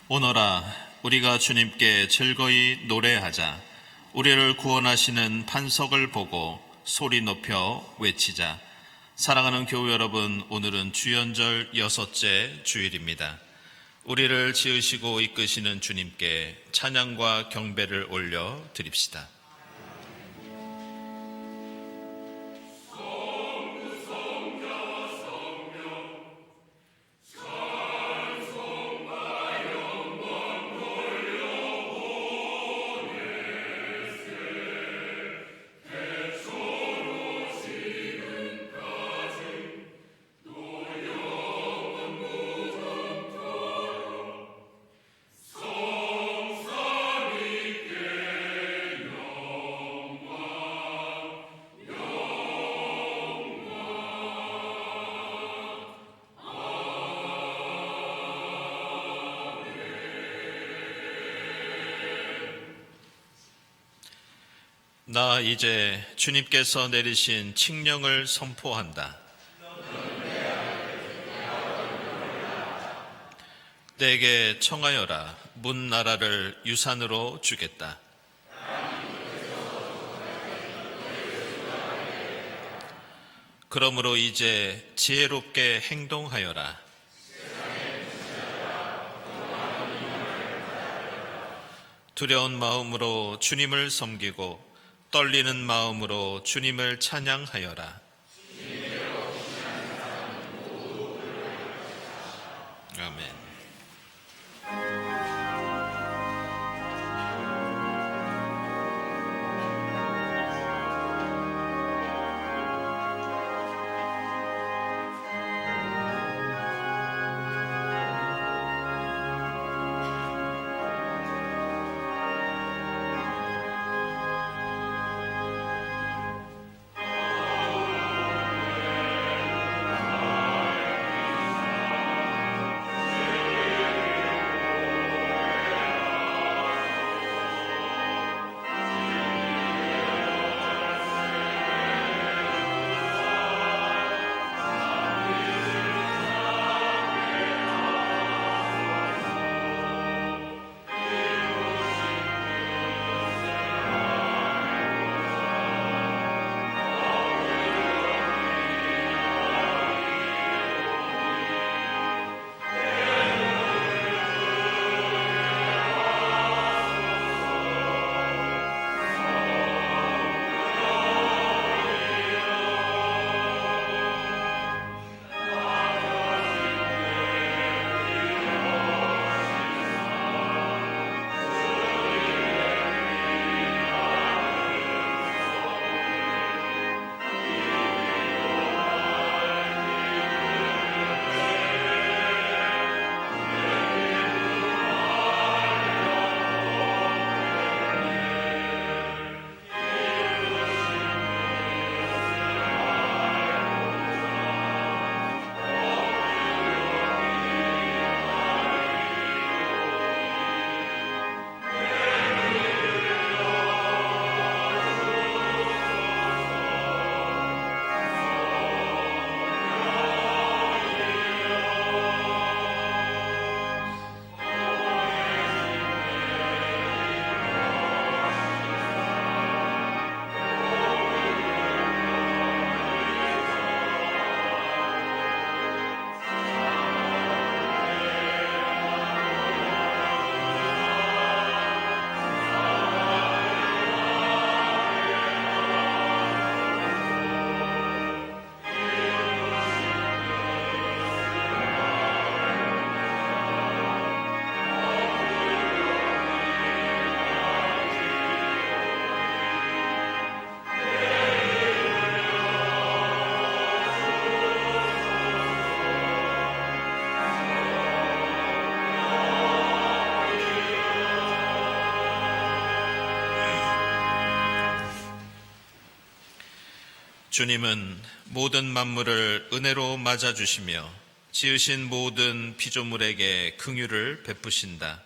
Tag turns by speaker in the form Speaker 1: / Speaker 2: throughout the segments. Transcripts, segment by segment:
Speaker 1: 오너라, 우리가 주님께 즐거이 노래하자. 우리를 구원하시는 반석을 보고 소리 높여 외치자. 사랑하는 교우 여러분, 오늘은 주연절 6째 주일입니다. 우리를 지으시고 이끄시는 주님께 찬양과 경배를 올려 드립시다. 나 이제 주님께서 내리신 칙령을 선포한다. 내게 청하여라. 문 나라를 유산으로 주겠다. 그러므로 이제 지혜롭게 행동하여라. 두려운 마음으로 주님을 섬기고 떨리는 마음으로 주님을 찬양하여라. 아멘. 주님은 모든 만물을 은혜로 맞아주시며 지으신 모든 피조물에게 긍휼을 베푸신다.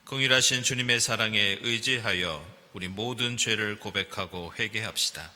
Speaker 1: 긍휼하신 주님의 사랑에 의지하여 우리 모든 죄를 고백하고 회개합시다.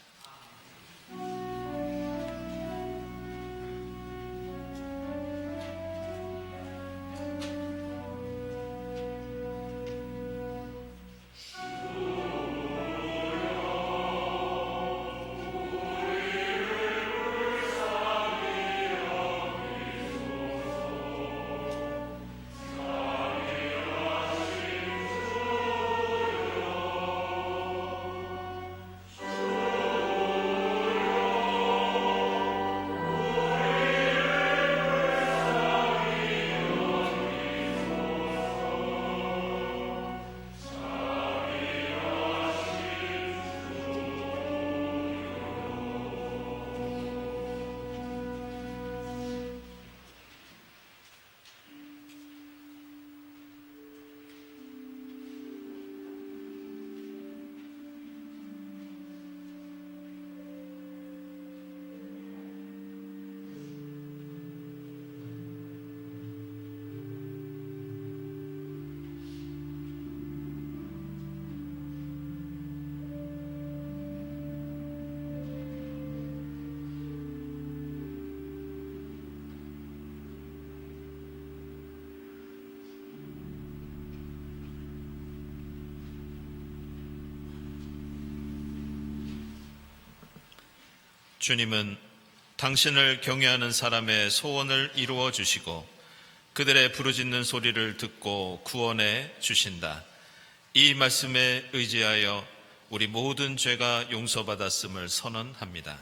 Speaker 1: 주님은 당신을 경외하는 사람의 소원을 이루어 주시고 그들의 부르짖는 소리를 듣고 구원해 주신다. 이 말씀에 의지하여 우리 모든 죄가 용서받았음을 선언합니다.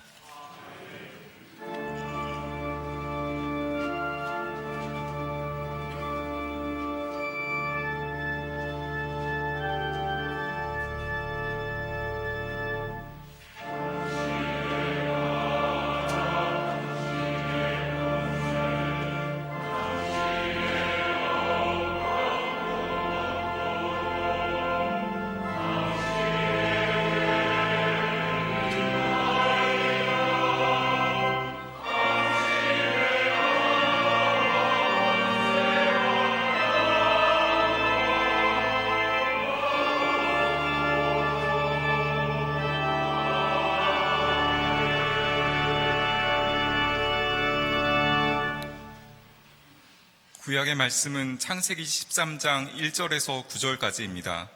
Speaker 2: 구약의 말씀은 창세기 13장 1절에서 9절까지입니다.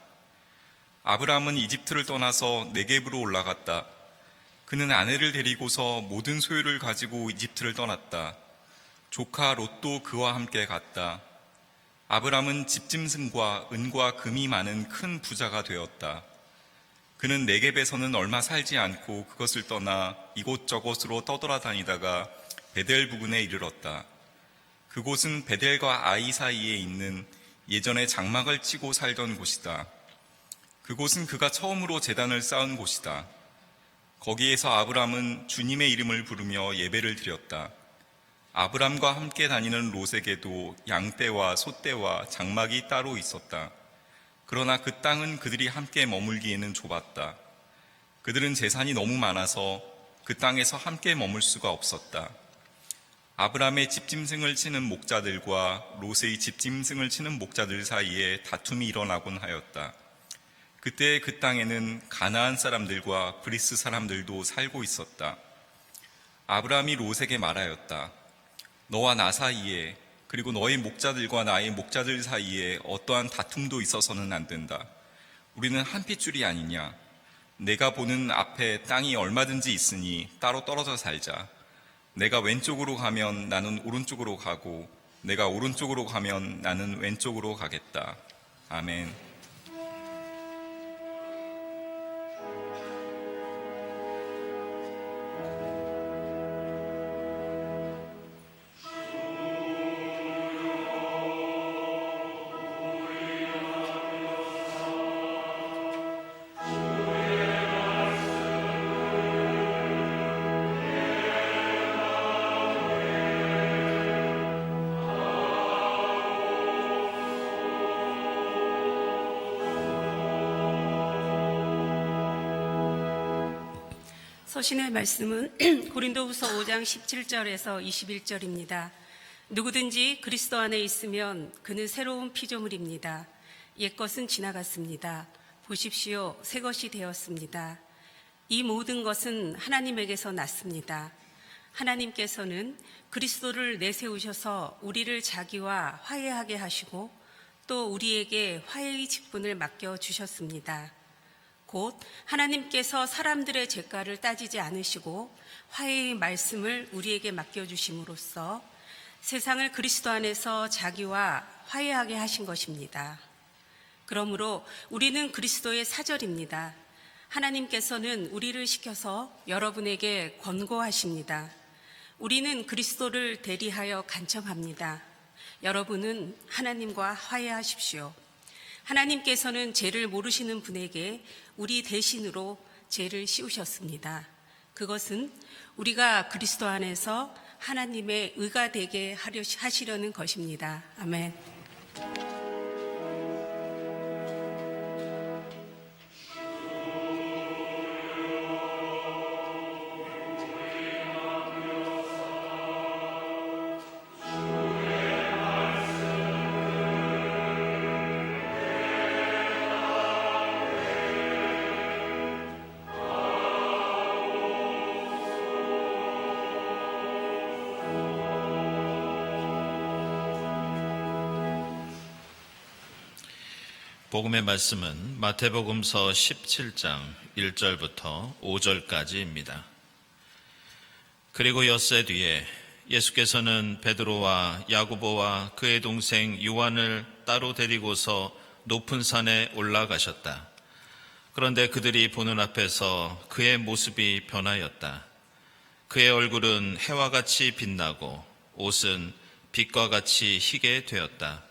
Speaker 2: 아브라함은 이집트를 떠나서 네겝으로 올라갔다. 그는 아내를 데리고서 모든 소유를 가지고 이집트를 떠났다. 조카 롯도 그와 함께 갔다. 아브라함은 집짐승과 은과 금이 많은 큰 부자가 되었다. 그는 네겝에서는 얼마 살지 않고 그것을 떠나 이곳저곳으로 떠돌아다니다가 베델 부근에 이르렀다. 그곳은 베델과 아이 사이에 있는 예전에 장막을 치고 살던 곳이다. 그곳은 그가 처음으로 제단을 쌓은 곳이다. 거기에서 아브람은 주님의 이름을 부르며 예배를 드렸다. 아브람과 함께 다니는 롯에게도 양떼와 소떼와 장막이 따로 있었다. 그러나 그 땅은 그들이 함께 머물기에는 좁았다. 그들은 재산이 너무 많아서 그 땅에서 함께 머물 수가 없었다. 아브람의 집짐승을 치는 목자들과 롯의 집짐승을 치는 목자들 사이에 다툼이 일어나곤 하였다. 그때 그 땅에는 가나안 사람들과 브리스 사람들도 살고 있었다. 아브람이 롯에게 말하였다. 너와 나 사이에 그리고 너의 목자들과 나의 목자들 사이에 어떠한 다툼도 있어서는 안 된다. 우리는 한 핏줄이 아니냐. 내가 보는 앞에 땅이 얼마든지 있으니 따로 떨어져 살자. 내가 왼쪽으로 가면 나는 오른쪽으로 가고 내가 오른쪽으로 가면 나는 왼쪽으로 가겠다. 아멘.
Speaker 3: 서신의 말씀은 고린도후서 5장 17절에서 21절입니다. 누구든지 그리스도 안에 있으면 그는 새로운 피조물입니다. 옛것은 지나갔습니다. 보십시오, 새 것이 되었습니다. 이 모든 것은 하나님에게서 났습니다. 하나님께서는 그리스도를 내세우셔서 우리를 자기와 화해하게 하시고 또 우리에게 화해의 직분을 맡겨주셨습니다. 곧 하나님께서 사람들의 죄가를 따지지 않으시고 화해의 말씀을 우리에게 맡겨주심으로써 세상을 그리스도 안에서 자기와 화해하게 하신 것입니다. 그러므로 우리는 그리스도의 사절입니다. 하나님께서는 우리를 시켜서 여러분에게 권고하십니다. 우리는 그리스도를 대리하여 간청합니다. 여러분은 하나님과 화해하십시오. 하나님께서는 죄를 모르시는 분에게 우리 대신으로 죄를 씌우셨습니다. 그것은 우리가 그리스도 안에서 하나님의 의가 되게 하시려는 것입니다. 아멘.
Speaker 1: 복음의 말씀은 마태복음서 17장 1절부터 5절까지입니다. 그리고 엿새 뒤에 예수께서는 베드로와 야고보와 그의 동생 요한을 따로 데리고서 높은 산에 올라가셨다. 그런데 그들이 보는 앞에서 그의 모습이 변하였다. 그의 얼굴은 해와 같이 빛나고 옷은 빛과 같이 희게 되었다.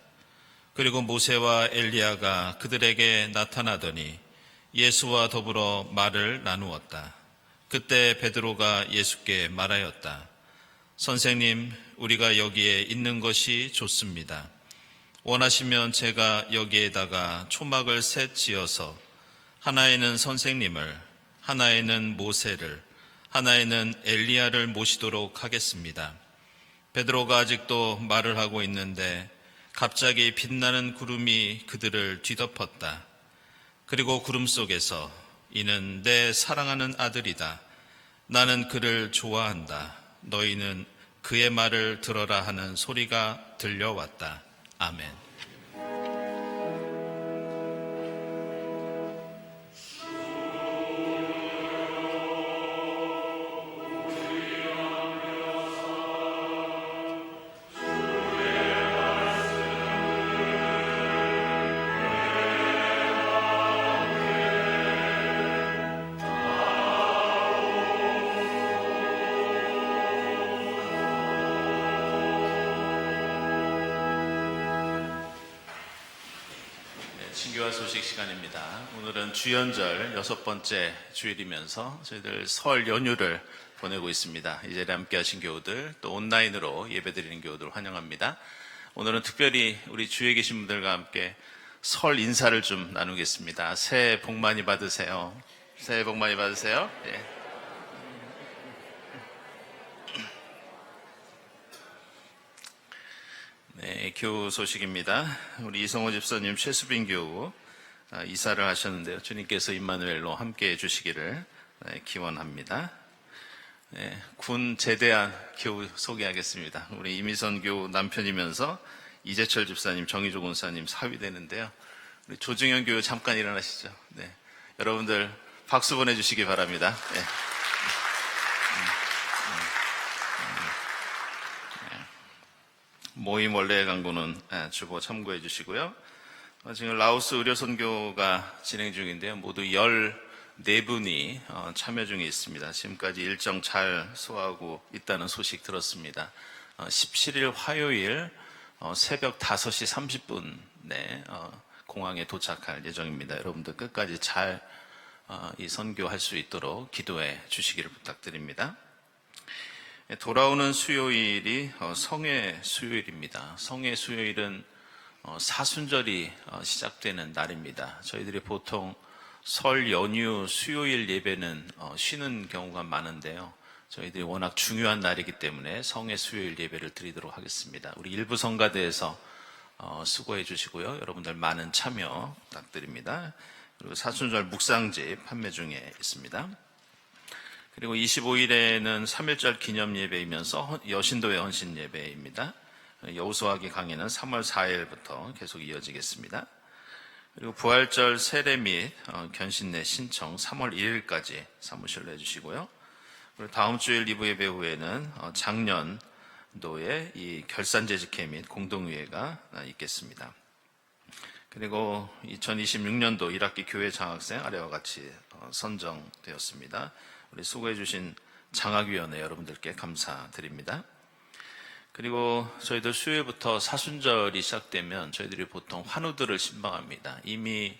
Speaker 1: 그리고 모세와 엘리야가 그들에게 나타나더니 예수와 더불어 말을 나누었다. 그때 베드로가 예수께 말하였다. 선생님, 우리가 여기에 있는 것이 좋습니다. 원하시면 제가 여기에다가 초막을 셋 지어서 하나에는 선생님을, 하나에는 모세를, 하나에는 엘리야를 모시도록 하겠습니다. 베드로가 아직도 말을 하고 있는데 갑자기 빛나는 구름이 그들을 뒤덮었다. 그리고 구름 속에서 이는 내 사랑하는 아들이다. 나는 그를 좋아한다. 너희는 그의 말을 들어라 하는 소리가 들려왔다. 아멘. 신교화 소식 시간입니다. 오늘은 주연절 6번째 주일이면서 저희들 설 연휴를 보내고 있습니다. 이 자리에 함께 하신 교우들, 또 온라인으로 예배드리는 교우들 환영합니다. 오늘은 특별히 우리 주위에 계신 분들과 함께 설 인사를 좀 나누겠습니다. 새해 복 많이 받으세요. 새해 복 많이 받으세요. 예. 네, 교우 소식입니다. 우리 이성호 집사님, 최수빈 교우 이사를 하셨는데요. 주님께서 임마누엘로 함께 해주시기를 기원합니다. 네, 군 제대한 교우 소개하겠습니다. 우리 이미선 교우 남편이면서 이재철 집사님, 정희조 권사님 사위 되는데요. 우리 조중현 교우 잠깐 일어나시죠. 네, 여러분들 박수 보내주시기 바랍니다. 네. 모임 원래 강구는 주보 참고해 주시고요. 지금 라오스 의료선교가 진행 중인데요. 모두 14분이 참여 중에 있습니다. 지금까지 일정 잘 소화하고 있다는 소식 들었습니다. 17일 화요일 새벽 5시 30분에 공항에 도착할 예정입니다. 여러분들 끝까지 잘 이 선교할 수 있도록 기도해 주시기를 부탁드립니다. 돌아오는 수요일이 성회 수요일입니다. 성회 수요일은 사순절이 시작되는 날입니다. 저희들이 보통 설 연휴 수요일 예배는 쉬는 경우가 많은데요. 저희들이 워낙 중요한 날이기 때문에 성회 수요일 예배를 드리도록 하겠습니다. 우리 일부 성가대에서 수고해 주시고요. 여러분들 많은 참여 부탁드립니다. 그리고 사순절 묵상집 판매 중에 있습니다. 그리고 25일에는 3.1절 기념 예배이면서 여신도의 헌신 예배입니다. 여호수아기 강의는 3월 4일부터 계속 이어지겠습니다. 그리고 부활절 세례 및 견신례 신청 3월 1일까지 사무실로 해주시고요. 그리고 다음 주일 2부 예배 후에는 작년도에 이 결산재직회 및 공동의회가 있겠습니다. 그리고 2026년도 1학기 교회 장학생 아래와 같이 선정되었습니다. 우리 수고해 주신 장학위원회 여러분들께 감사드립니다. 그리고 저희들 수요일부터 사순절이 시작되면 저희들이 보통 환우들을 신방합니다. 이미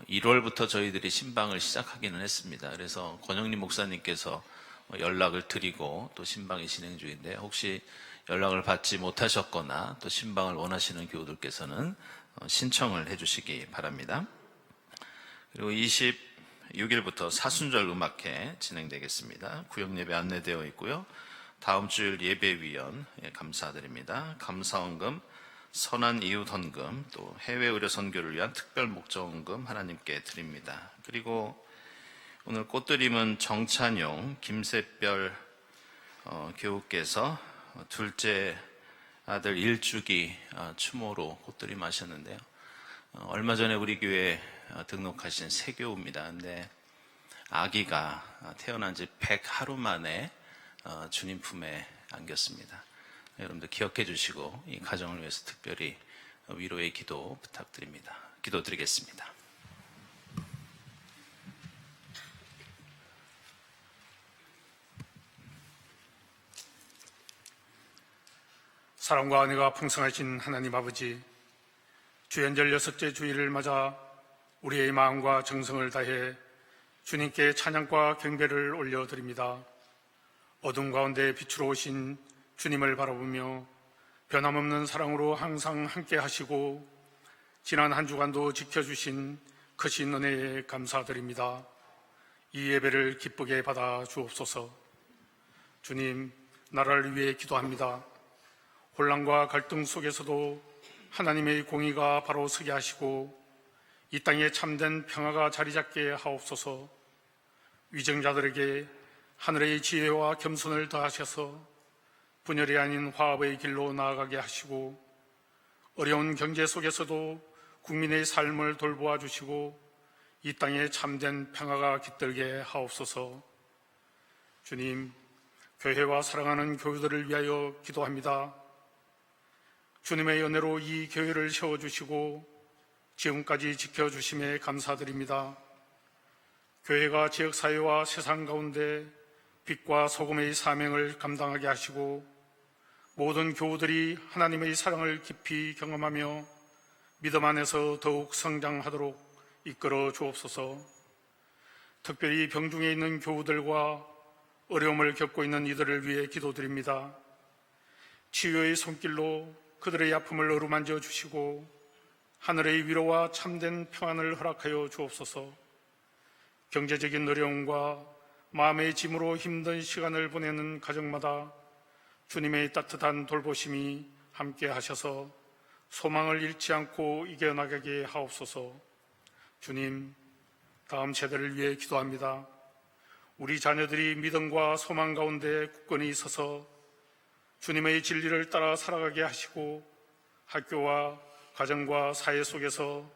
Speaker 1: 1월부터 저희들이 신방을 시작하기는 했습니다. 그래서 권영림 목사님께서 연락을 드리고 또 신방이 진행 중인데 혹시 연락을 받지 못하셨거나 또 신방을 원하시는 교우들께서는 신청을 해주시기 바랍니다. 그리고 26일부터 사순절 음악회 진행되겠습니다. 구역예배 안내되어 있고요. 다음 주일 예배위원 감사드립니다. 감사원금, 선한 이웃 헌금, 또 해외 의료 선교를 위한 특별 목적원금 하나님께 드립니다. 그리고 오늘 꽃드림은 정찬용, 김세별 교우께서 둘째 아들 일주기 추모로 꽃드림 하셨는데요. 얼마 전에 우리 교회에 등록하신 새 교우입니다. 근데 아기가 태어난 지 100 하루 만에 주님 품에 안겼습니다. 여러분들 기억해 주시고 이 가정을 위해서 특별히 위로의 기도 부탁드립니다. 기도드리겠습니다.
Speaker 4: 사랑과 은혜가 풍성하신 하나님 아버지, 주연절 6째 주일을 맞아 우리의 마음과 정성을 다해 주님께 찬양과 경배를 올려드립니다. 어둠 가운데 빛으로 오신 주님을 바라보며 변함없는 사랑으로 항상 함께 하시고 지난 한 주간도 지켜주신 크신 은혜에 감사드립니다. 이 예배를 기쁘게 받아 주옵소서. 주님, 나라를 위해 기도합니다. 혼란과 갈등 속에서도 하나님의 공의가 바로 서게 하시고 이 땅에 참된 평화가 자리 잡게 하옵소서. 위정자들에게 하늘의 지혜와 겸손을 더하셔서 분열이 아닌 화합의 길로 나아가게 하시고 어려운 경제 속에서도 국민의 삶을 돌보아 주시고 이 땅에 참된 평화가 깃들게 하옵소서. 주님, 교회와 사랑하는 교우들을 위하여 기도합니다. 주님의 은혜로 이 교회를 세워주시고 지금까지 지켜주심에 감사드립니다. 교회가 지역사회와 세상 가운데 빛과 소금의 사명을 감당하게 하시고 모든 교우들이 하나님의 사랑을 깊이 경험하며 믿음 안에서 더욱 성장하도록 이끌어 주옵소서. 특별히 병중에 있는 교우들과 어려움을 겪고 있는 이들을 위해 기도드립니다. 치유의 손길로 그들의 아픔을 어루만져 주시고 하늘의 위로와 참된 평안을 허락하여 주옵소서. 경제적인 어려움과 마음의 짐으로 힘든 시간을 보내는 가정마다 주님의 따뜻한 돌보심이 함께 하셔서 소망을 잃지 않고 이겨나가게 하옵소서. 주님, 다음 세대를 위해 기도합니다. 우리 자녀들이 믿음과 소망 가운데 굳건히 서서 주님의 진리를 따라 살아가게 하시고 학교와 가정과 사회 속에서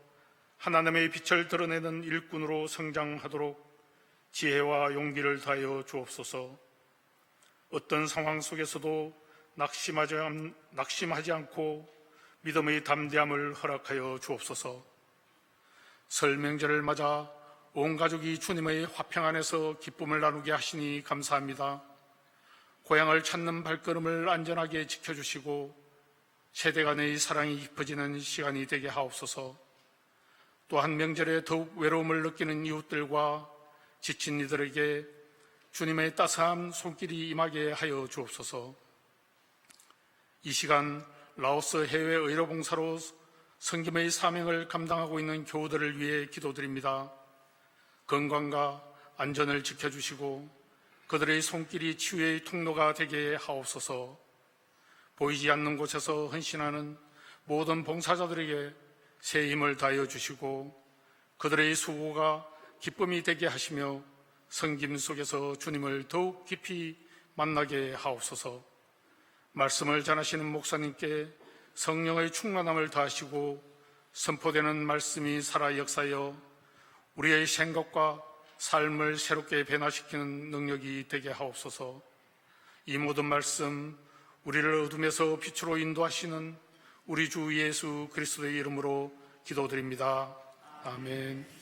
Speaker 4: 하나님의 빛을 드러내는 일꾼으로 성장하도록 지혜와 용기를 더하여 주옵소서. 어떤 상황 속에서도 낙심하지 않고 믿음의 담대함을 허락하여 주옵소서. 설 명절을 맞아 온 가족이 주님의 화평 안에서 기쁨을 나누게 하시니 감사합니다. 고향을 찾는 발걸음을 안전하게 지켜주시고 세대 간의 사랑이 깊어지는 시간이 되게 하옵소서. 또한 명절에 더욱 외로움을 느끼는 이웃들과 지친 이들에게 주님의 따스한 손길이 임하게 하여 주옵소서. 이 시간 라오스 해외 의료봉사로 섬김의 사명을 감당하고 있는 교우들을 위해 기도드립니다. 건강과 안전을 지켜주시고 그들의 손길이 치유의 통로가 되게 하옵소서. 보이지 않는 곳에서 헌신하는 모든 봉사자들에게 새 힘을 다하여 주시고 그들의 수고가 기쁨이 되게 하시며 섬김 속에서 주님을 더욱 깊이 만나게 하옵소서. 말씀을 전하시는 목사님께 성령의 충만함을 더하시고 선포되는 말씀이 살아 역사하여 우리의 생각과 삶을 새롭게 변화시키는 능력이 되게 하옵소서. 이 모든 말씀 우리를 어둠에서 빛으로 인도하시는 우리 주 예수 그리스도의 이름으로 기도드립니다. 아멘.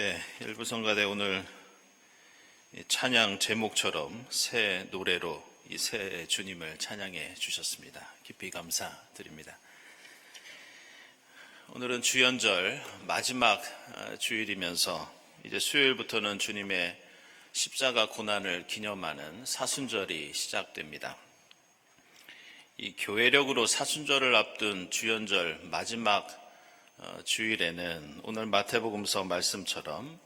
Speaker 1: 네, 일부 성가대 오늘 이 찬양 제목처럼 새 노래로 이 새 주님을 찬양해 주셨습니다. 깊이 감사드립니다. 오늘은 주연절 마지막 주일이면서 이제 수요일부터는 주님의 십자가 고난을 기념하는 사순절이 시작됩니다. 이 교회력으로 사순절을 앞둔 주연절 마지막 주일에는 오늘 마태복음서 말씀처럼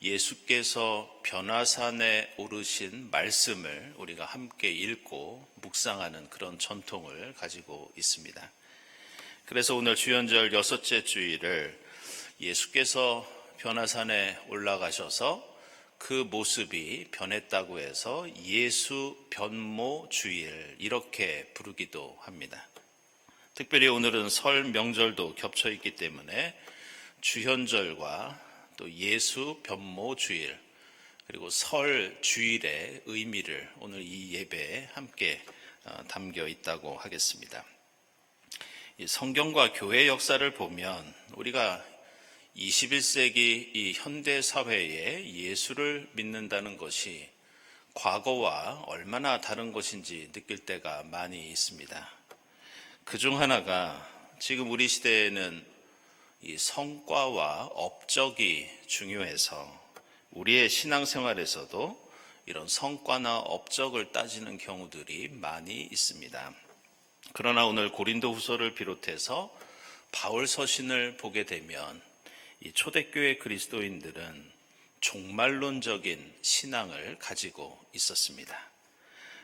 Speaker 1: 예수께서 변화산에 오르신 말씀을 우리가 함께 읽고 묵상하는 그런 전통을 가지고 있습니다. 그래서 오늘 주연절 6째 주일을 예수께서 변화산에 올라가셔서 그 모습이 변했다고 해서 예수 변모 주일 이렇게 부르기도 합니다. 특별히 오늘은 설 명절도 겹쳐 있기 때문에 주현절과 또 예수 변모 주일 그리고 설 주일의 의미를 오늘 이 예배에 함께 담겨 있다고 하겠습니다. 이 성경과 교회 역사를 보면 우리가 21세기 이 현대 사회에 예수를 믿는다는 것이 과거와 얼마나 다른 것인지 느낄 때가 많이 있습니다. 그중 하나가 지금 우리 시대에는 이 성과와 업적이 중요해서 우리의 신앙생활에서도 이런 성과나 업적을 따지는 경우들이 많이 있습니다. 그러나 오늘 고린도후서를 비롯해서 바울 서신을 보게 되면 이 초대교회 그리스도인들은 종말론적인 신앙을 가지고 있었습니다.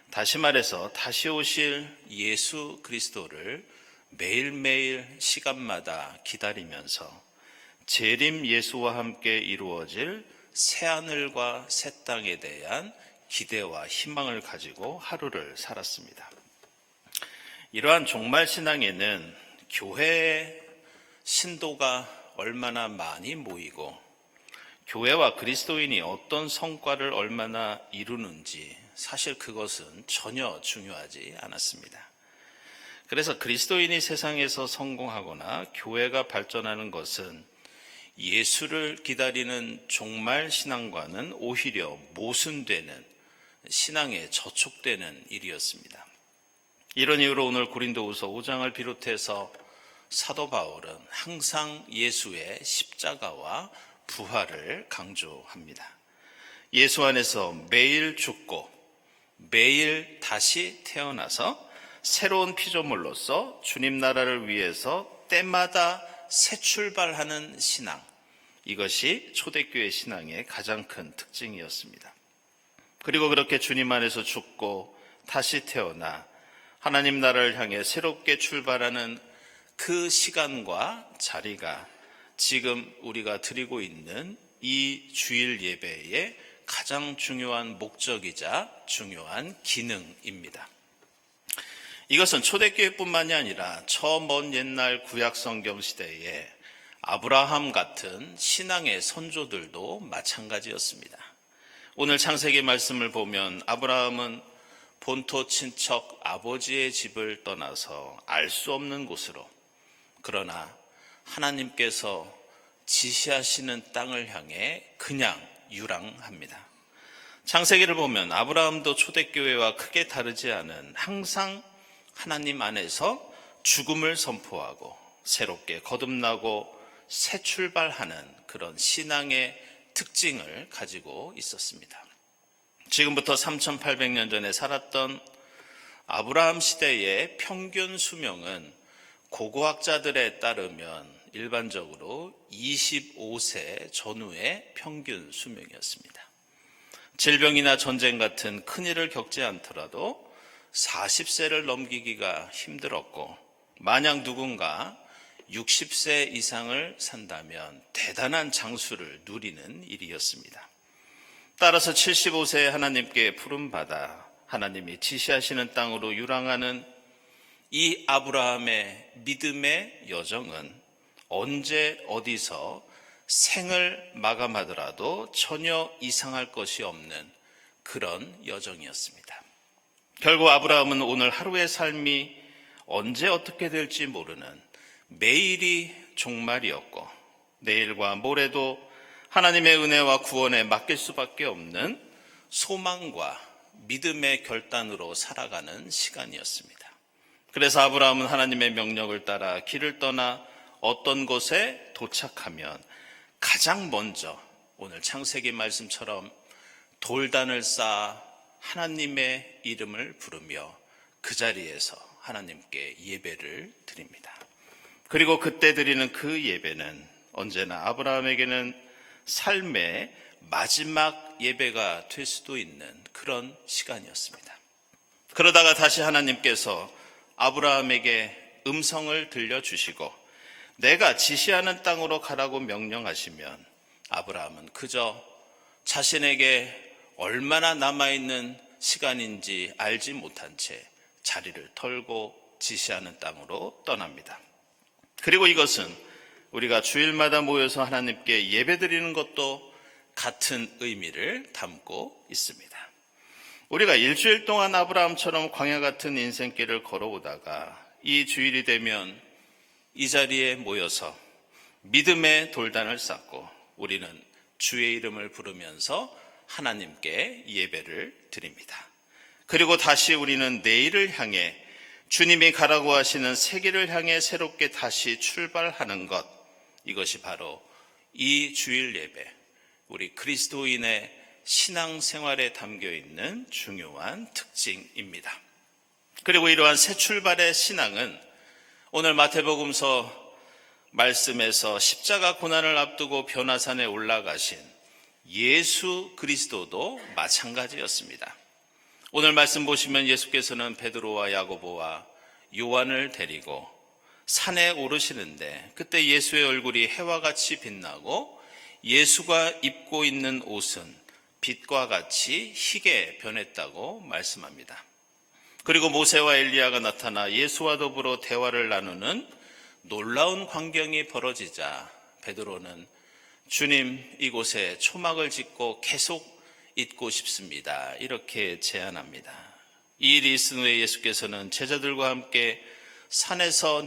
Speaker 1: 다시 말해서 다시 오실 예수 그리스도를 매일매일 시간마다 기다리면서 재림 예수와 함께 이루어질 새하늘과 새 땅에 대한 기대와 희망을 가지고 하루를 살았습니다. 이러한 종말신앙에는 교회의 신도가 얼마나 많이 모이고 교회와 그리스도인이 어떤 성과를 얼마나 이루는지 사실 그것은 전혀 중요하지 않았습니다. 그래서 그리스도인이 세상에서 성공하거나 교회가 발전하는 것은 예수를 기다리는 종말 신앙과는 오히려 모순되는 신앙에 저촉되는 일이었습니다. 이런 이유로 오늘 고린도후서 5장을 비롯해서 사도 바울은 항상 예수의 십자가와 부활을 강조합니다. 예수 안에서 매일 죽고 매일 다시 태어나서 새로운 피조물로서 주님 나라를 위해서 때마다 새 출발하는 신앙, 이것이 초대교회 신앙의 가장 큰 특징이었습니다. 그리고 그렇게 주님 안에서 죽고 다시 태어나 하나님 나라를 향해 새롭게 출발하는 그 시간과 자리가 지금 우리가 드리고 있는 이 주일 예배의 가장 중요한 목적이자 중요한 기능입니다. 이것은 초대교회뿐만이 아니라 저 먼 옛날 구약성경 시대에 아브라함 같은 신앙의 선조들도 마찬가지였습니다. 오늘 창세기 말씀을 보면 아브라함은 본토 친척 아버지의 집을 떠나서 알 수 없는 곳으로, 그러나 하나님께서 지시하시는 땅을 향해 그냥 유랑합니다. 창세기를 보면 아브라함도 초대교회와 크게 다르지 않은 항상 하나님 안에서 죽음을 선포하고 새롭게 거듭나고 새 출발하는 그런 신앙의 특징을 가지고 있었습니다. 지금부터 3800년 전에 살았던 아브라함 시대의 평균 수명은 고고학자들에 따르면 일반적으로 25세 전후의 평균 수명이었습니다. 질병이나 전쟁 같은 큰일을 겪지 않더라도 40세를 넘기기가 힘들었고, 만약 누군가 60세 이상을 산다면 대단한 장수를 누리는 일이었습니다. 따라서 75세에 하나님께 부름받아 하나님이 지시하시는 땅으로 유랑하는 이 아브라함의 믿음의 여정은 언제 어디서 생을 마감하더라도 전혀 이상할 것이 없는 그런 여정이었습니다. 결국 아브라함은 오늘 하루의 삶이 언제 어떻게 될지 모르는 매일이 종말이었고, 내일과 모레도 하나님의 은혜와 구원에 맡길 수밖에 없는 소망과 믿음의 결단으로 살아가는 시간이었습니다. 그래서 아브라함은 하나님의 명령을 따라 길을 떠나 어떤 곳에 도착하면 가장 먼저 오늘 창세기 말씀처럼 돌단을 쌓아 하나님의 이름을 부르며 그 자리에서 하나님께 예배를 드립니다. 그리고 그때 드리는 그 예배는 언제나 아브라함에게는 삶의 마지막 예배가 될 수도 있는 그런 시간이었습니다. 그러다가 다시 하나님께서 아브라함에게 음성을 들려주시고 내가 지시하는 땅으로 가라고 명령하시면 아브라함은 그저 자신에게 얼마나 남아있는 시간인지 알지 못한 채 자리를 털고 지시하는 땅으로 떠납니다. 그리고 이것은 우리가 주일마다 모여서 하나님께 예배드리는 것도 같은 의미를 담고 있습니다. 우리가 일주일 동안 아브라함처럼 광야 같은 인생길을 걸어오다가 이 주일이 되면 이 자리에 모여서 믿음의 돌단을 쌓고 우리는 주의 이름을 부르면서 하나님께 예배를 드립니다. 그리고 다시 우리는 내일을 향해 주님이 가라고 하시는 세계를 향해 새롭게 다시 출발하는 것, 이것이 바로 이 주일 예배, 우리 그리스도인의 신앙생활에 담겨있는 중요한 특징입니다. 그리고 이러한 새 출발의 신앙은 오늘 마태복음서 말씀에서 십자가 고난을 앞두고 변화산에 올라가신 예수 그리스도도 마찬가지였습니다. 오늘 말씀 보시면 예수께서는 베드로와 야고보와 요한을 데리고 산에 오르시는데 그때 예수의 얼굴이 해와 같이 빛나고 예수가 입고 있는 옷은 빛과 같이 희게 변했다고 말씀합니다. 그리고 모세와 엘리야가 나타나 예수와 더불어 대화를 나누는 놀라운 광경이 벌어지자 베드로는 주님, 이곳에 초막을 짓고 계속 있고 싶습니다. 이렇게 제안합니다. 이 일이 있은 후에 예수께서는 제자들과 함께 산에서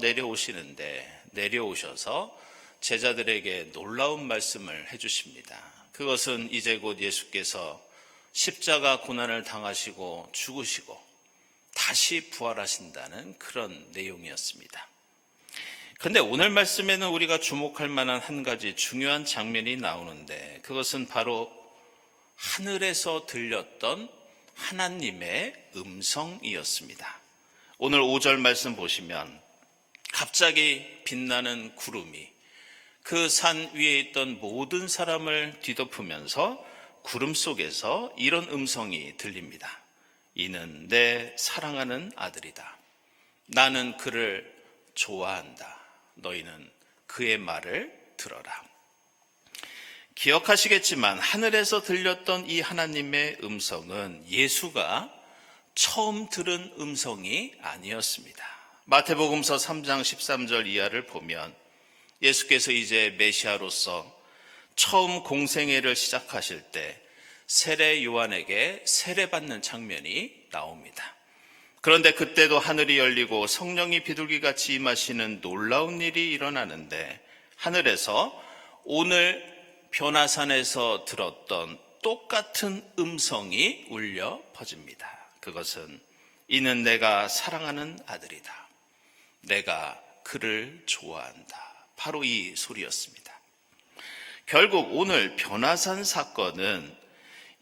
Speaker 1: 내려오셔서 제자들에게 놀라운 말씀을 해주십니다. 그것은 이제 곧 예수께서 십자가 고난을 당하시고 죽으시고 다시 부활하신다는 그런 내용이었습니다. 그런데 오늘 말씀에는 우리가 주목할 만한 한 가지 중요한 장면이 나오는데 그것은 바로 하늘에서 들렸던 하나님의 음성이었습니다. 오늘 5절 말씀 보시면 갑자기 빛나는 구름이 그 산 위에 있던 모든 사람을 뒤덮으면서 구름 속에서 이런 음성이 들립니다. 이는 내 사랑하는 아들이다. 나는 그를 좋아한다. 너희는 그의 말을 들어라. 기억하시겠지만 하늘에서 들렸던 이 하나님의 음성은 예수가 처음 들은 음성이 아니었습니다. 마태복음서 3장 13절 이하를 보면 예수께서 이제 메시아로서 처음 공생애를 시작하실 때 세례 요한에게 세례받는 장면이 나옵니다. 그런데 그때도 하늘이 열리고 성령이 비둘기같이 임하시는 놀라운 일이 일어나는데 하늘에서 오늘 변화산에서 들었던 똑같은 음성이 울려 퍼집니다. 그것은 이는 내가 사랑하는 아들이다. 내가 그를 좋아한다. 바로 이 소리였습니다. 결국 오늘 변화산 사건은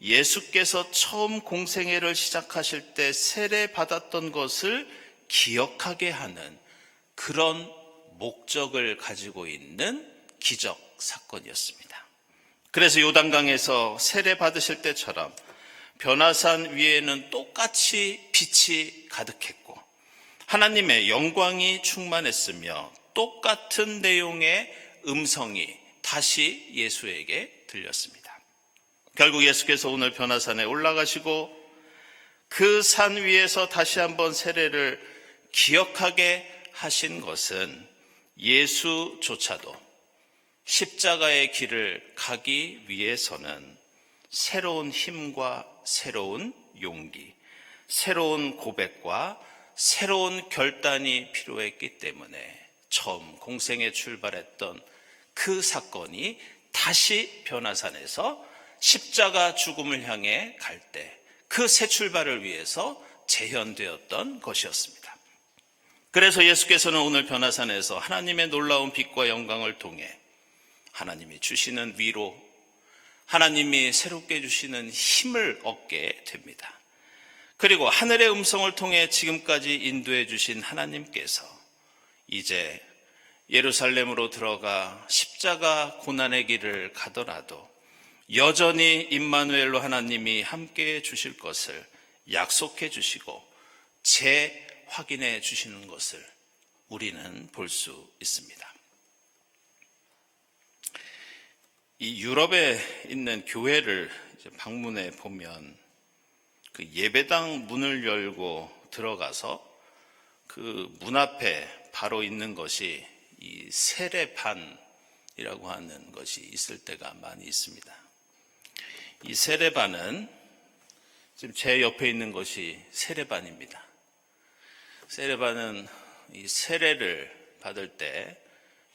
Speaker 1: 예수께서 처음 공생애를 시작하실 때 세례받았던 것을 기억하게 하는 그런 목적을 가지고 있는 기적 사건이었습니다. 그래서 요단강에서 세례받으실 때처럼 변화산 위에는 똑같이 빛이 가득했고 하나님의 영광이 충만했으며 똑같은 내용의 음성이 다시 예수에게 들렸습니다. 결국 예수께서 오늘 변화산에 올라가시고 그 산 위에서 다시 한번 세례를 기억하게 하신 것은 예수조차도 십자가의 길을 가기 위해서는 새로운 힘과 새로운 용기, 새로운 고백과 새로운 결단이 필요했기 때문에 처음 공생에 출발했던 그 사건이 다시 변화산에서 십자가 죽음을 향해 갈 때 그 새 출발을 위해서 재현되었던 것이었습니다. 그래서 예수께서는 오늘 변화산에서 하나님의 놀라운 빛과 영광을 통해 하나님이 주시는 위로, 하나님이 새롭게 주시는 힘을 얻게 됩니다. 그리고 하늘의 음성을 통해 지금까지 인도해 주신 하나님께서 이제 예루살렘으로 들어가 십자가 고난의 길을 가더라도 여전히 임마누엘로 하나님이 함께해 주실 것을 약속해 주시고 재확인해 주시는 것을 우리는 볼 수 있습니다. 이 유럽에 있는 교회를 방문해 보면 그 예배당 문을 열고 들어가서 그 문 앞에 바로 있는 것이 이 세례반이라고 하는 것이 있을 때가 많이 있습니다. 이 세례반은 지금 제 옆에 있는 것이 세례반입니다. 세례반은 이 세례를 받을 때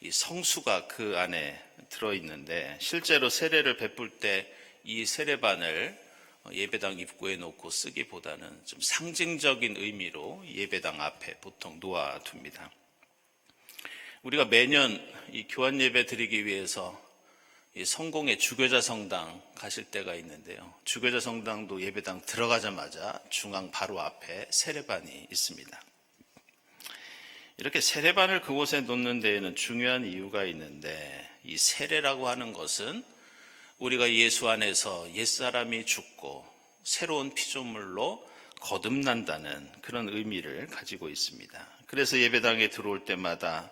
Speaker 1: 이 성수가 그 안에 들어있는데 실제로 세례를 베풀 때 이 세례반을 예배당 입구에 놓고 쓰기보다는 좀 상징적인 의미로 예배당 앞에 보통 놓아둡니다. 우리가 매년 이 교환 예배 드리기 위해서 이 성공의 주교자 성당 가실 때가 있는데요. 주교자 성당도 예배당 들어가자마자 중앙 바로 앞에 세례반이 있습니다. 이렇게 세례반을 그곳에 놓는 데에는 중요한 이유가 있는데 이 세례라고 하는 것은 우리가 예수 안에서 옛사람이 죽고 새로운 피조물로 거듭난다는 그런 의미를 가지고 있습니다. 그래서 예배당에 들어올 때마다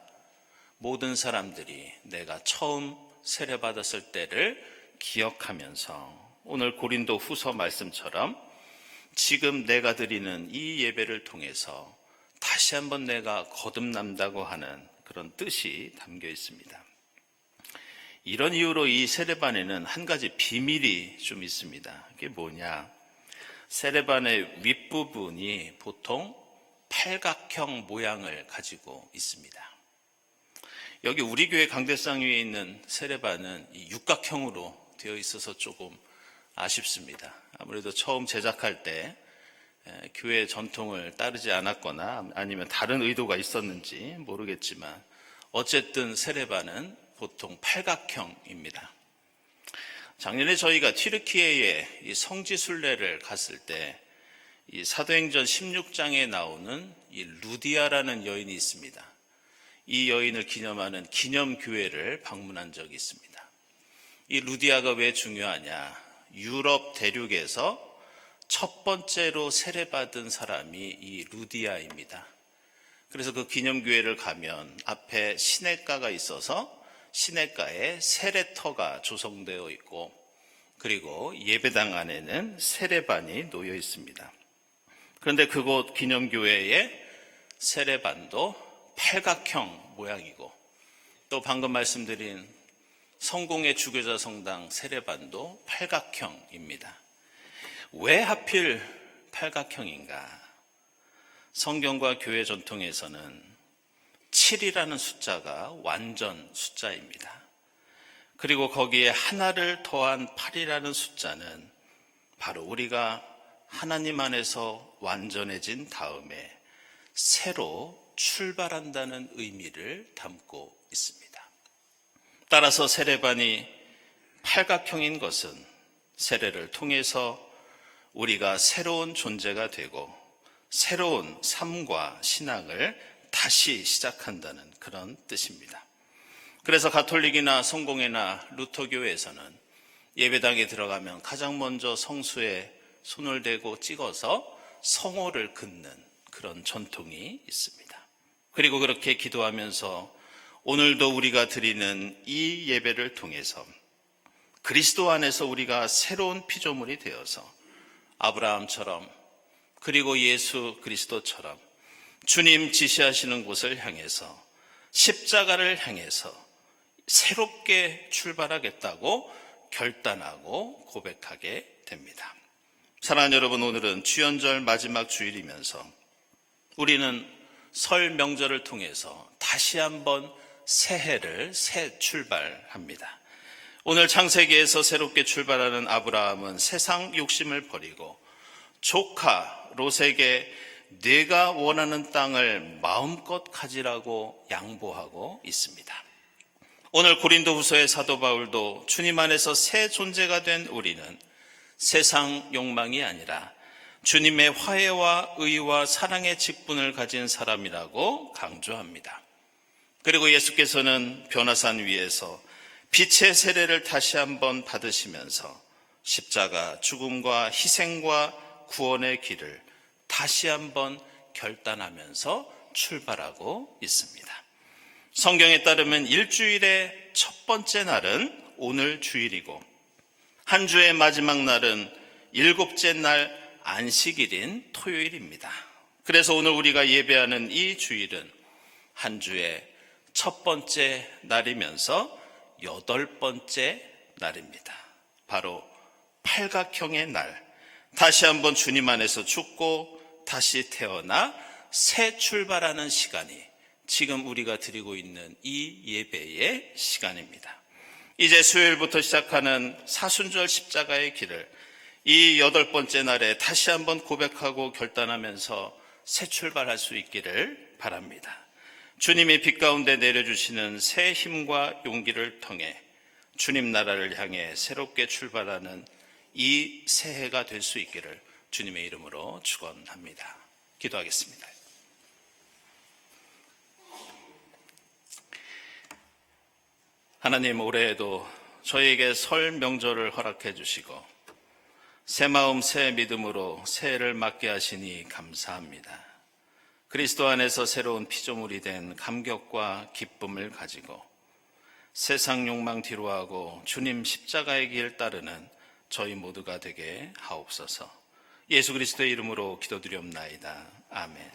Speaker 1: 모든 사람들이 내가 처음 세례받았을 때를 기억하면서 오늘 고린도 후서 말씀처럼 지금 내가 드리는 이 예배를 통해서 다시 한번 내가 거듭난다고 하는 그런 뜻이 담겨 있습니다. 이런 이유로 이 세례반에는 한 가지 비밀이 좀 있습니다. 그게 뭐냐? 세례반의 윗부분이 보통 팔각형 모양을 가지고 있습니다. 여기 우리 교회 강대상 위에 있는 세례반은 이 육각형으로 되어 있어서 조금 아쉽습니다. 아무래도 처음 제작할 때 교회 전통을 따르지 않았거나 아니면 다른 의도가 있었는지 모르겠지만 어쨌든 세례반은 보통 팔각형입니다. 작년에 저희가 튀르키예에 이 성지순례를 갔을 때 이 사도행전 16장에 나오는 이 루디아라는 여인이 있습니다. 이 여인을 기념하는 기념교회를 방문한 적이 있습니다. 이 루디아가 왜 중요하냐? 유럽 대륙에서 첫 번째로 세례받은 사람이 이 루디아입니다. 그래서 그 기념교회를 가면 앞에 시냇가가 있어서 시냇가에 세례터가 조성되어 있고 그리고 예배당 안에는 세례반이 놓여 있습니다. 그런데 그곳 기념교회의 세례반도 팔각형 모양이고 또 방금 말씀드린 성공의 주교자 성당 세례반도 팔각형입니다. 왜 하필 팔각형인가? 성경과 교회 전통에서는 7이라는 숫자가 완전 숫자입니다. 그리고 거기에 하나를 더한 8이라는 숫자는 바로 우리가 하나님 안에서 완전해진 다음에 새로 출발한다는 의미를 담고 있습니다. 따라서 세례반이 팔각형인 것은 세례를 통해서 우리가 새로운 존재가 되고 새로운 삶과 신앙을 다시 시작한다는 그런 뜻입니다. 그래서 가톨릭이나 성공회나 루터교회에서는 예배당에 들어가면 가장 먼저 성수에 손을 대고 찍어서 성호를 긋는 그런 전통이 있습니다. 그리고 그렇게 기도하면서 오늘도 우리가 드리는 이 예배를 통해서 그리스도 안에서 우리가 새로운 피조물이 되어서 아브라함처럼 그리고 예수 그리스도처럼 주님 지시하시는 곳을 향해서 십자가를 향해서 새롭게 출발하겠다고 결단하고 고백하게 됩니다. 사랑하는 여러분, 오늘은 주연절 마지막 주일이면서 우리는 설 명절을 통해서 다시 한번 새해를 새 출발합니다. 오늘 창세기에서 새롭게 출발하는 아브라함은 세상 욕심을 버리고 조카 롯에게 네가 원하는 땅을 마음껏 가지라고 양보하고 있습니다. 오늘 고린도후서의 사도 바울도 주님 안에서 새 존재가 된 우리는 세상 욕망이 아니라 주님의 화해와 의와 사랑의 직분을 가진 사람이라고 강조합니다. 그리고 예수께서는 변화산 위에서 빛의 세례를 다시 한번 받으시면서 십자가, 죽음과 희생과 구원의 길을 다시 한번 결단하면서 출발하고 있습니다. 성경에 따르면 일주일의 첫 번째 날은 오늘 주일이고 한 주의 마지막 날은 일곱째 날 안식일인 토요일입니다. 그래서 오늘 우리가 예배하는 이 주일은 한 주의 첫 번째 날이면서 여덟 번째 날입니다. 바로 팔각형의 날, 다시 한번 주님 안에서 죽고 다시 태어나 새 출발하는 시간이 지금 우리가 드리고 있는 이 예배의 시간입니다. 이제 수요일부터 시작하는 사순절 십자가의 길을 이 여덟 번째 날에 다시 한번 고백하고 결단하면서 새 출발할 수 있기를 바랍니다. 주님이 빛 가운데 내려주시는 새 힘과 용기를 통해 주님 나라를 향해 새롭게 출발하는 이 새해가 될 수 있기를 주님의 이름으로 축원합니다. 기도하겠습니다. 하나님, 올해에도 저희에게 설 명절을 허락해 주시고 새 마음 새 믿음으로 새해를 맞게 하시니 감사합니다. 그리스도 안에서 새로운 피조물이 된 감격과 기쁨을 가지고 세상 욕망 뒤로하고 주님 십자가의 길 따르는 저희 모두가 되게 하옵소서. 예수 그리스도의 이름으로 기도드리옵나이다. 아멘.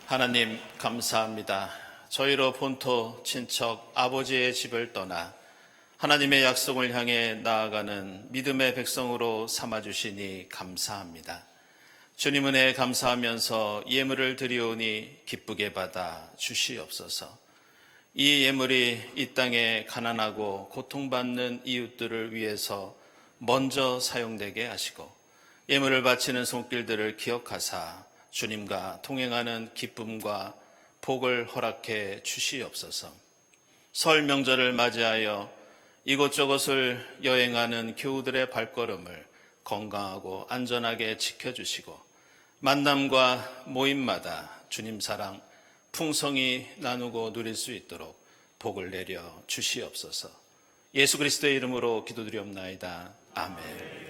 Speaker 1: 하나님 감사합니다. 저희로 본토 친척 아버지의 집을 떠나 하나님의 약속을 향해 나아가는 믿음의 백성으로 삼아주시니 감사합니다. 주님 은혜에 감사하면서 예물을 드리오니 기쁘게 받아 주시옵소서. 이 예물이 이 땅에 가난하고 고통받는 이웃들을 위해서 먼저 사용되게 하시고 예물을 바치는 손길들을 기억하사 주님과 동행하는 기쁨과 복을 허락해 주시옵소서. 설 명절을 맞이하여 이곳저곳을 여행하는 교우들의 발걸음을 건강하고 안전하게 지켜주시고 만남과 모임마다 주님 사랑 풍성히 나누고 누릴 수 있도록 복을 내려 주시옵소서. 예수 그리스도의 이름으로 기도드리옵나이다. 아멘.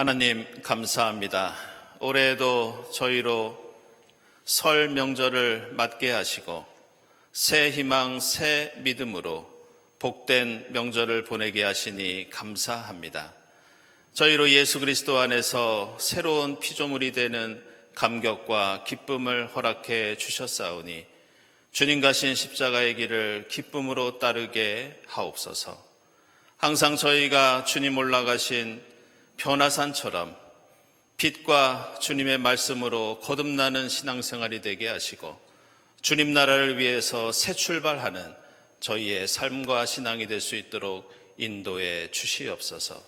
Speaker 1: 하나님 감사합니다. 올해에도 저희로 설 명절을 맞게 하시고 새 희망 새 믿음으로 복된 명절을 보내게 하시니 감사합니다. 저희로 예수 그리스도 안에서 새로운 피조물이 되는 감격과 기쁨을 허락해 주셨사오니 주님 가신 십자가의 길을 기쁨으로 따르게 하옵소서. 항상 저희가 주님 올라가신 변화산처럼 빛과 주님의 말씀으로 거듭나는 신앙생활이 되게 하시고 주님 나라를 위해서 새 출발하는 저희의 삶과 신앙이 될 수 있도록 인도해 주시옵소서.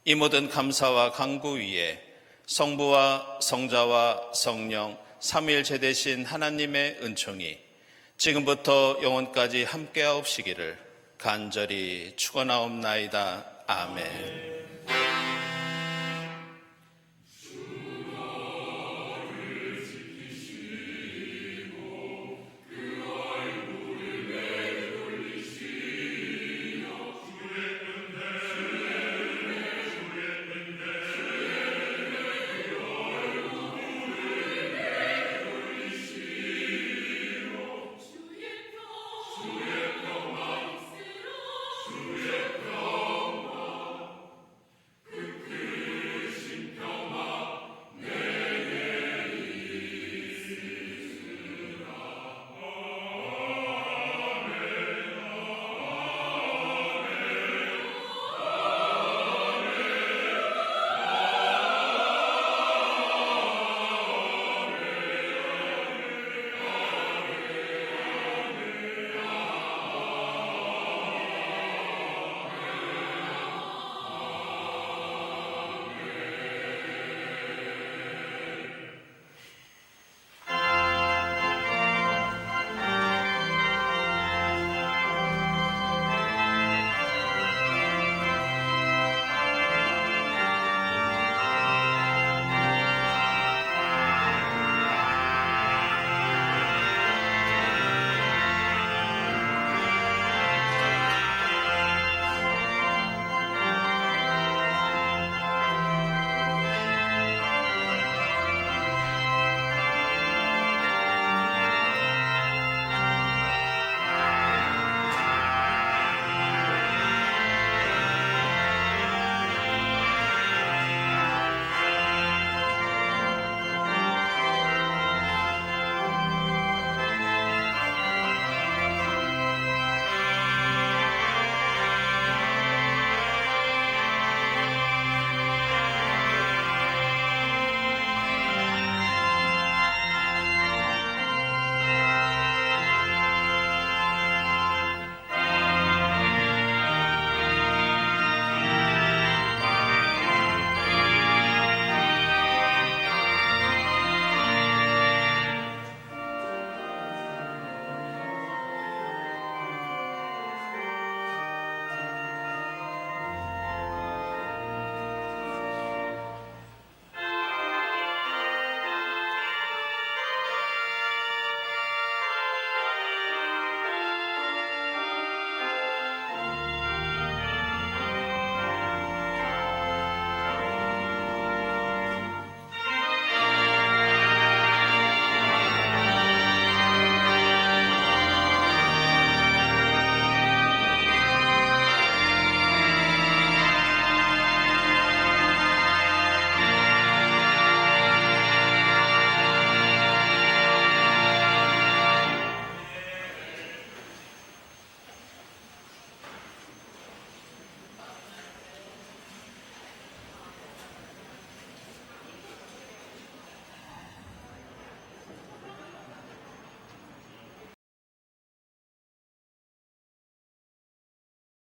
Speaker 1: 이 모든 감사와 간구 위에 성부와 성자와 성령 삼위일체 되신 하나님의 은총이 지금부터 영원까지 함께하옵시기를 간절히 축원하옵나이다. 아멘.